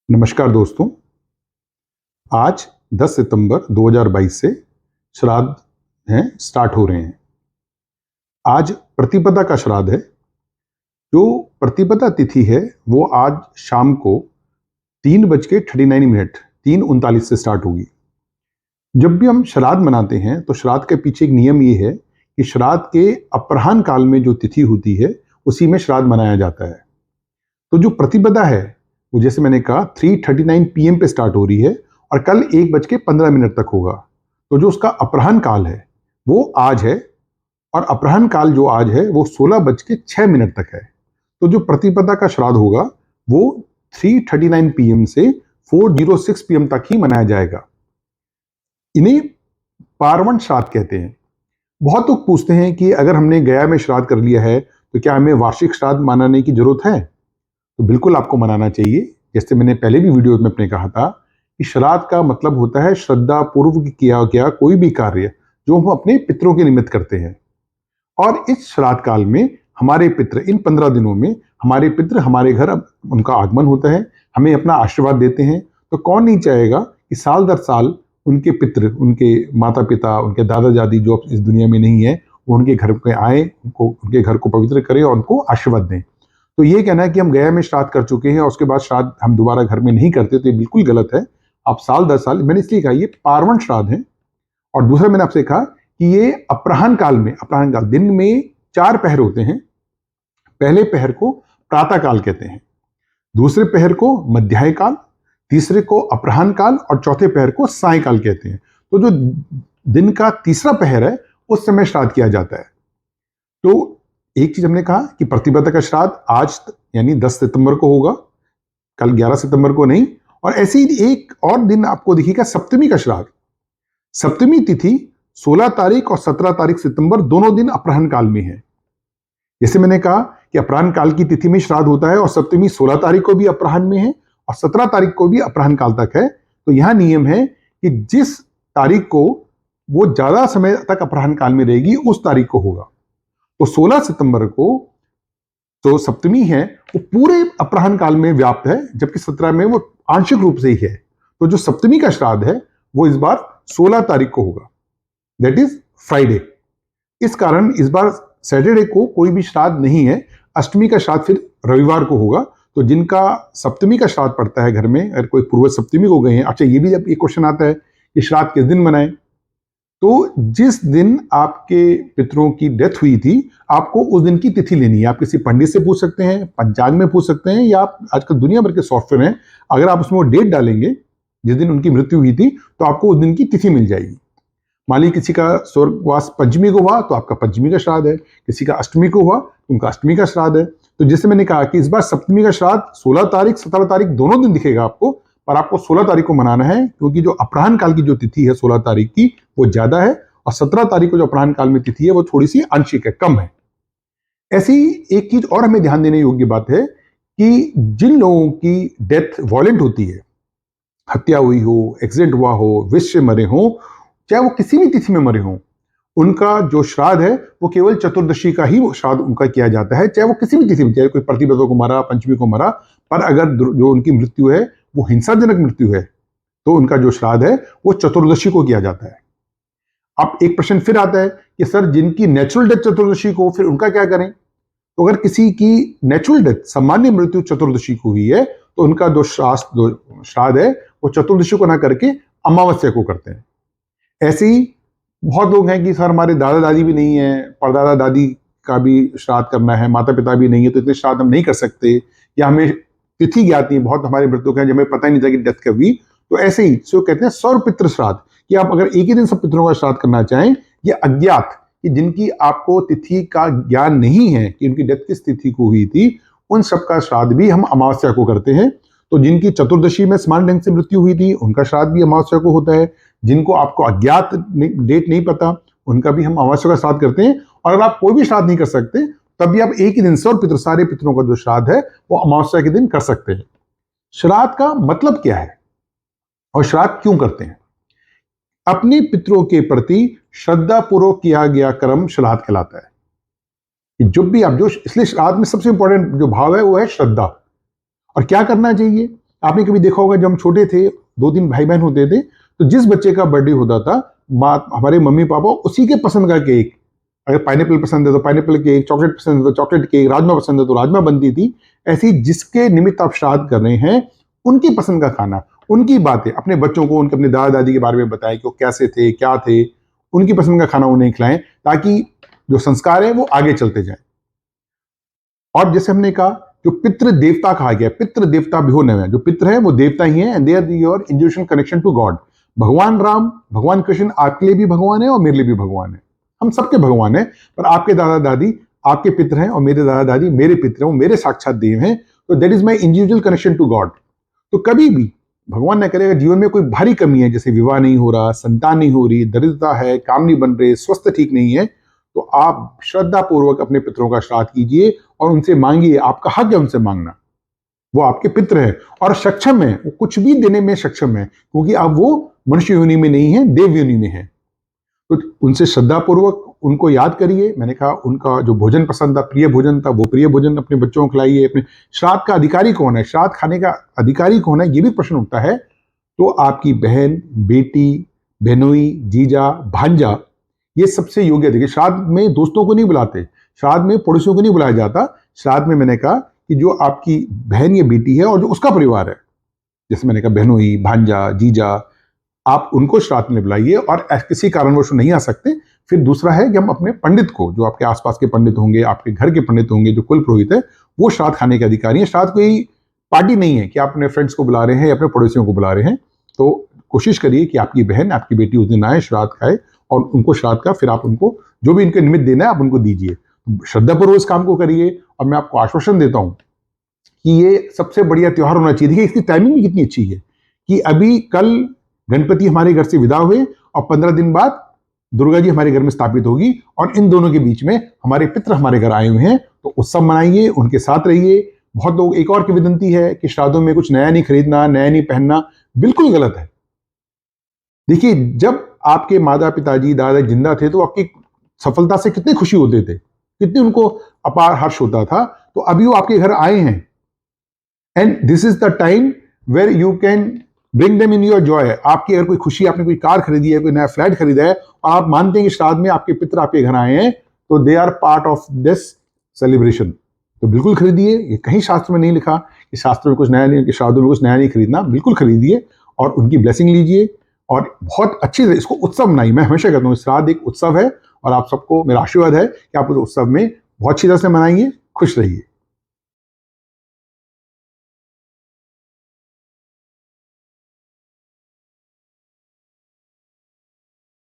नमस्कार दोस्तों। आज 10 सितंबर 2022 से श्राद्ध हैं स्टार्ट हो रहे हैं। आज प्रतिपदा का श्राद्ध है। जो प्रतिपदा तिथि है वो आज शाम को 3:39 3:39 से स्टार्ट होगी। जब भी हम श्राद्ध मनाते हैं तो श्राद्ध के पीछे एक नियम ये है कि श्राद्ध के अपराह्न काल में जो तिथि होती है उसी में श्राद्ध मनाया जाता है। तो जो प्रतिपदा है वो जैसे मैंने कहा 3:39 PM पे स्टार्ट हो रही है और कल 1:15 तक होगा। तो जो उसका अपराह्न काल है वो आज है और अपराह्न काल जो आज है वो 16:06 तक है। तो जो प्रतिपदा का श्राद्ध होगा वो 3:39 PM से 4:06 PM तक ही मनाया जाएगा। इन्हें पार्वण श्राद्ध कहते हैं। बहुत लोग पूछते हैं कि अगर हमने गया में श्राद्ध कर लिया है तो क्या हमें वार्षिक श्राद्ध मनाने की जरूरत है? तो बिल्कुल आपको मनाना चाहिए। जैसे मैंने पहले भी वीडियो में अपने कहा था कि श्राद्ध का मतलब होता है श्रद्धा पूर्वक किया गया कोई भी कार्य जो हम अपने पितरों के निमित्त करते हैं। और इस श्राद्ध काल में हमारे पितृ इन 15 दिनों में हमारे पितृ हमारे घर उनका आगमन होता है, हमें अपना आशीर्वाद देते हैं। तो कौन नहीं चाहेगा कि साल दर साल उनके पितृ, उनके माता पिता, उनके दादा दादी जो इस दुनिया में नहीं है वो उनके घर पे आए, उनके घर को पवित्र करें और उनको आशीर्वाद दें। तो ये कहना है कि हम गया में श्राद्ध कर चुके हैं और उसके बाद श्राद्ध हम दोबारा घर में नहीं करते तो ये बिल्कुल गलत है। आप साल दर साल, मैंने इसलिए कहा ये पार्वण श्राद्ध है। और दूसरा मैंने आपसे कहा कि ये अपराह्न काल में, अपराह्न काल दिन में 4 पहर होते हैं। पहले पहर को प्रातः काल कहते हैं, दूसरे पहर को मध्याह्न काल, तीसरे को अपराह्न काल और चौथे पहर को सायंकाल कहते हैं। तो जो दिन का तीसरा पहर है उस समय श्राद्ध किया जाता है। तो एक चीज हमने कहा कि प्रतिपदा का श्राद्ध आज यानी 10 सितंबर को होगा, कल 11 सितंबर को नहीं। और ऐसे ही एक और दिन आपको दिखेगा सप्तमी का श्राद्ध। सप्तमी तिथि 16 तारीख और 17 तारीख सितंबर दोनों दिन अपराह्न काल में है। जैसे मैंने कहा कि अपराह्न काल की तिथि में श्राद्ध होता है और सप्तमी 16 तारीख को भी अपराह्न में है और 17 तारीख को भी अपराह्न काल तक है। तो यहां नियम है कि जिस तारीख को वो ज्यादा समय तक अपराह्न काल में रहेगी उस तारीख को होगा। तो 16 सितंबर को जो सप्तमी है वो पूरे अपराह्न काल में व्याप्त है, जबकि 17 में वो आंशिक रूप से ही है। तो जो सप्तमी का श्राद्ध है वो इस बार 16 तारीख को होगा, दैट इज फ्राइडे। इस कारण इस बार सैटरडे को कोई भी श्राद्ध नहीं है। अष्टमी का श्राद्ध फिर रविवार को होगा। तो जिनका सप्तमी का श्राद्ध पड़ता है घर में, अगर कोई पूर्व सप्तमी को गए हैं, अच्छा ये भी जब एक क्वेश्चन आता है कि श्राद्ध किस दिन मनाएं, तो जिस दिन आपके पितरों की डेथ हुई थी आपको उस दिन की तिथि लेनी है। आप किसी पंडित से पूछ सकते हैं, पंचांग में पूछ सकते हैं, या आप आजकल दुनिया भर के सॉफ्टवेयर हैं, अगर आप उसमें वो डेट डालेंगे जिस दिन उनकी मृत्यु हुई थी तो आपको उस दिन की तिथि मिल जाएगी। मान लीजिए किसी का स्वर्गवास पंचमी को हुआ तो आपका पंचमी का श्राद्ध है, किसी का अष्टमी को हुआ तो उनका अष्टमी का श्राद्ध है। तो जैसे मैंने कहा कि इस बार सप्तमी का श्राद्ध 16 तारीख 17 तारीख दोनों दिन दिखेगा आपको, पर आपको 16 तारीख को मनाना है क्योंकि जो अपराह्न काल की जो तिथि है 16 तारीख की वो ज्यादा है और 17 तारीख को जो अपराह्न काल में तिथि है वो थोड़ी सी आंशिक है, कम है। ऐसी एक चीज और हमें ध्यान देने योग्य बात है कि जिन लोगों की डेथ वॉलेंट होती है, हत्या हुई हो, एक्सीडेंट हुआ हो, विष से मरे हो, चाहे वो किसी भी तिथि में मरे हो, उनका जो श्राद्ध है वो केवल चतुर्दशी का ही श्राद्ध उनका किया जाता है, चाहे वो किसी भी तिथि में, चाहे कोई प्रतिपदा को मरा, पंचमी को मरा। पर अगर जो उनकी मृत्यु है वो हिंसाजनक मृत्यु है तो उनका जो श्राद्ध है वो चतुर्दशी को किया जाता है। अब एक प्रश्न फिर आता है कि सर जिनकी नेचुरल डेथ चतुर्दशी को, फिर उनका क्या करें? तो अगर किसी की नेचुरल डेथ, सामान्य मृत्यु चतुर्दशी को हुई है तो उनका जो श्राद्ध है वो चतुर्दशी को ना करके अमावस्या को करते हैं। ऐसे ही बहुत लोग हैं कि सर हमारे दादा दादी भी नहीं है, परदादा दादी का भी श्राद्ध करना है, माता पिता भी नहीं है, तो इतने श्राद्ध हम नहीं कर सकते, या हमें तिथि ज्ञात नहीं, बहुत हमारे मृतक हैं जो हमें पता ही नहीं था कि डेथ कब हुई। तो ऐसे ही जो कहते हैं सर्वपितृ श्राद्ध, कि आप अगर एक ही दिन सब पितरों का श्राद्ध करना चाहें, ये अज्ञात कि जिनकी आपको तिथि का ज्ञान नहीं है कि उनकी डेथ किस तिथि को हुई थी, उन सबका श्राद्ध भी हम अमावस्या को करते हैं। तो जिनकी चतुर्दशी में समान ढंग से मृत्यु हुई थी उनका श्राद्ध भी अमावस्या को होता है। जिनको आपको अज्ञात डेट नहीं पता उनका भी हम अमावस्या का श्राद्ध करते हैं। और अगर आप कोई भी श्राद्ध नहीं कर सकते तब भी आप एक ही दिन सर्व पितृ, सारे पितरों का जो श्राद्ध है वो अमावस्या के दिन कर सकते हैं। श्राद्ध का मतलब क्या है और श्राद्ध क्यों करते हैं? अपने पितरों के प्रति श्रद्धा पूर्वक किया गया कर्म श्राद्ध कहलाता है। जो भी आप जो, इसलिए श्राद्ध में सबसे इंपॉर्टेंट जो भाव है वो है श्रद्धा। और क्या करना चाहिए? आपने कभी देखा होगा, जब हम छोटे थे, 2-3 भाई बहन होते थे, तो जिस बच्चे का बर्थडे होता था, हमारे मम्मी पापा उसी के पसंद का केक, अगर पाइनएप्पल पसंद है तो पाइनएप्पल केक, चॉकलेट पसंद है तो चॉकलेट केक, राजमा पसंद है तो राजमा बनती थी। ऐसी जिसके निमित्त आप श्राद्ध कर रहे हैं, उनकी पसंद का खाना, उनकी बातें अपने बच्चों को, उनके अपने दादा दादी के बारे में बताएं कि वो कैसे थे, क्या थे, उनकी पसंद का खाना उन्हें खिलाएं, ताकि जो संस्कार है वो आगे चलते जाए। और जैसे हमने कहा, जो पितृ देवता कहा गया, पितृ देवता भी होने में, जो पितृ है वो देवता ही है, and they are your individual connection to God. भगवान राम, भगवान कृष्ण आपके लिए भी भगवान है और मेरे लिए भी भगवान है, हम सबके भगवान है। पर आपके दादा दादी आपके पितृ हैं और मेरे दादा दादी मेरे पितृ हैं, मेरे साक्षात देव हैं। तो that is my individual connection to God. तो कभी भी भगवान न करेगा जीवन में कोई भारी कमी है, जैसे विवाह नहीं हो रहा, संतान नहीं हो रही, दरिद्रता है, काम नहीं बन रहे, स्वास्थ्य ठीक नहीं है, तो आप श्रद्धा पूर्वक अपने पितरों का श्राद्ध कीजिए और उनसे मांगिए। आपका हक है उनसे मांगना, वो आपके पितृ है और सक्षम है, वो कुछ भी देने में सक्षम है, क्योंकि अब वो मनुष्य योनि में नहीं है, देव योनि में है। तो उनसे श्रद्धा पूर्वक उनको याद करिए। मैंने कहा, उनका जो भोजन पसंद था, प्रिय भोजन था, वो प्रिय भोजन अपने बच्चों को खिलाइए। अपने श्राद्ध का अधिकारी कौन है, श्राद्ध खाने का अधिकारी कौन है, ये भी प्रश्न उठता है। तो आपकी बहन, बेटी, बहनोई, जीजा, भांजा, ये सबसे योग्य। देखिए, श्राद्ध में दोस्तों को नहीं बुलाते, श्राद्ध में पड़ोसियों को नहीं बुलाया जाता। श्राद्ध में मैंने कहा कि जो आपकी बहन या बेटी है और जो उसका परिवार है, जैसे मैंने कहा बहनोई, भांजा, जीजा, आप उनको श्राद्ध में बुलाइए। और किसी कारणवश नहीं आ सकते, फिर दूसरा है कि हम अपने पंडित को, जो आपके आसपास के पंडित होंगे, आपके घर के पंडित होंगे, जो कुल पुरोहित है, वो श्राद्ध खाने के अधिकारी है। श्राद्ध कोई पार्टी नहीं है कि आप अपने फ्रेंड्स को बुला रहे हैं या अपने पड़ोसियों को बुला रहे हैं। तो कोशिश करिए कि आपकी बहन, आपकी बेटी उस दिन आए, श्राद्ध खाए और उनको श्राद्ध का फिर आप उनको जो भी इनके निमित्त देना है आप उनको दीजिए। श्रद्धापूर्वक इस काम को करिए। और मैं आपको आश्वासन देता हूं कि ये सबसे बढ़िया त्योहार होना चाहिए। देखिए, इसकी टाइमिंग भी कितनी अच्छी है कि अभी कल गणपति हमारे घर से विदा हुए और 15 दिन बाद दुर्गा जी हमारे घर में स्थापित होगी, और इन दोनों के बीच में हमारे पितृ हमारे घर आए हुए हैं। तो उत्सव मनाइए, उनके साथ रहिए। बहुत लोग, एक और की विनती है कि श्राद्धों में कुछ नया नहीं खरीदना, नया नहीं पहनना, बिल्कुल गलत है। देखिए, जब आपके माता पिताजी, दादा जिंदा थे तो आपकी सफलता से कितनी खुशी होते थे, कितनी उनको अपार हर्ष होता था। तो अभी वो आपके घर आए हैं, and this is the time where you can bring them in your joy. आपकी अगर कोई खुशी, आपने कोई कार खरीदी है, कोई नया फ्लैट खरीदा है और आप मानते हैं कि श्राद्ध में आपके पितर आपके घर आए हैं, तो they are part of this celebration. तो बिल्कुल खरीदिए। ये कहीं शास्त्र में नहीं लिखा कि शास्त्र में कुछ नया नहीं, कि श्राद्धों में कुछ नया नहीं खरीदना। बिल्कुल खरीदिए और उनकी ब्लेसिंग लीजिए और बहुत अच्छी तरह इसको उत्सव मनाइए। मैं हमेशा कहता हूँ, श्राद्ध एक उत्सव है और आप सबको मेरा आशीर्वाद है कि आप उस उत्सव में बहुत अच्छी तरह से मनाइए। खुश रहिए।